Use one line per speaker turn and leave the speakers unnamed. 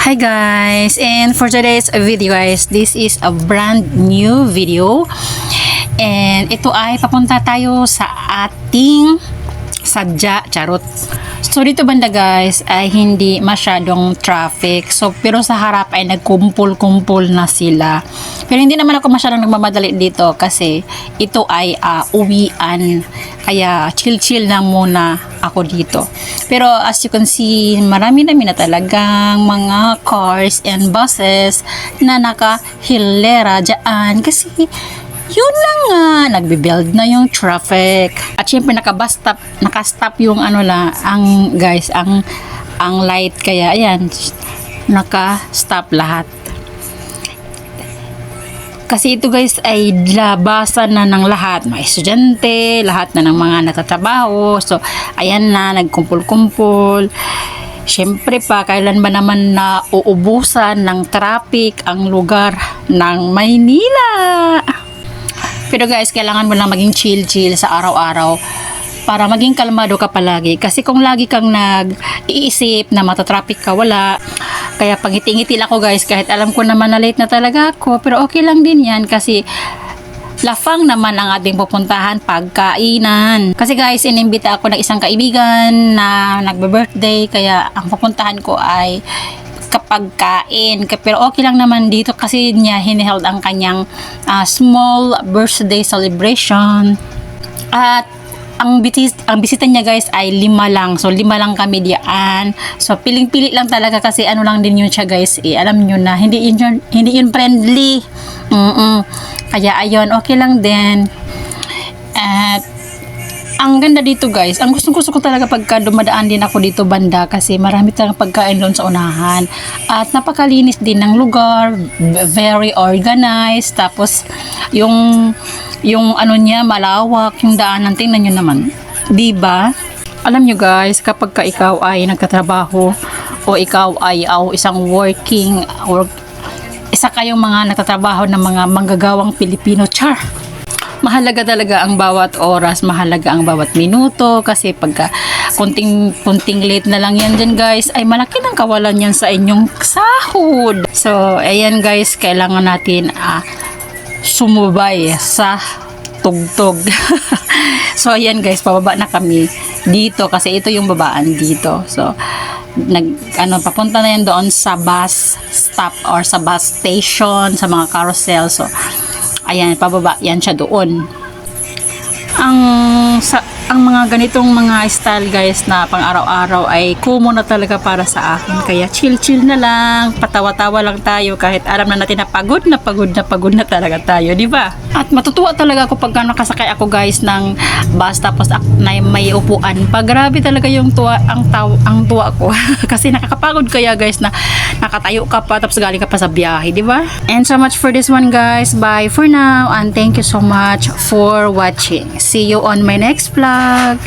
Hi guys, and for today's video guys, this is a brand new video and ito ay papunta tayo sa ating sadya, charot. So dito banda guys ay hindi masyadong traffic, so pero sa harap ay nagkumpul-kumpul na sila, pero hindi naman ako masyadong nagmamadali dito kasi ito ay uwian, kaya chill lang muna ako dito. Pero as you can see, marami na talagang mga cars and buses na nakahilera dyan kasi yun na nga, nagbe-build na yung traffic. At syempre naka-stop yung ang guys, ang light, kaya ayan, naka-stop lahat. Kasi ito guys ay labasan na ng lahat, mga estudyante, lahat na ng mga nagtatrabaho. So ayan na, nagkumpul-kumpul. Syempre pa, kailan ba naman na uubusan ng traffic ang lugar ng Maynila? Pero guys, kailangan mo lang maging chill sa araw-araw para maging kalmado ka palagi. Kasi kung lagi kang nag-iisip na matatraffic ka, wala. Kaya pangiti-ngiti ako guys, kahit alam ko naman na late na talaga ako. Pero okay lang din yan kasi lafang naman ang ating pupuntahan, pagkainan. Kasi guys, inimbita ako ng isang kaibigan na nagbe-birthday. Kaya ang pupuntahan ko ay kapag kain. Pero okay lang naman dito kasi niya hiniheld ang kanyang small birthday celebration. At ang bisita niya guys ay 5 lang. So 5 lang kami diyan. So piling-pili lang talaga kasi ano lang din yun siya guys. Alam niyo na hindi yun friendly. Kaya ayun, okay lang din. At ang ganda dito guys, ang gusto ko talaga pagka dumadaan din ako dito banda kasi marami talagang pagkain doon sa unahan. At napakalinis din ng lugar, very organized. Tapos yung niya malawak, yung daanan, tingnan nyo naman. Diba? Alam nyo guys, kapag ka ikaw ay nagtatrabaho o ikaw ay isang isa kayong mga nagtatrabaho ng mga manggagawang Pilipino, char! Mahalaga talaga ang bawat oras, mahalaga ang bawat minuto kasi pagka kunting late na lang yan dyan guys, ay malaki ng kawalan yan sa inyong sahod. So ayan guys, kailangan natin sumubay sa tugtog. So ayan guys, pababa na kami dito kasi ito yung babaan dito. So papunta na yan doon sa bus stop or sa bus station, sa mga carousel. So ayan, pababa yan siya doon. Ang mga ganitong mga style guys na pang araw-araw ay common na talaga para sa akin. Kaya chill na lang, patawa-tawa lang tayo kahit alam na natin na pagod na talaga tayo, di ba? At matutuwa talaga ako pagka nakasakay ako guys ng bus tapos may upuan. Grabe talaga yung ang tuwa ko. Kasi nakakapagod kaya guys na nakatayo ka pa tapos galing ka pa sa biyahe, di ba? And so much for this one guys. Bye for now and thank you so much for watching. See you on my next vlog.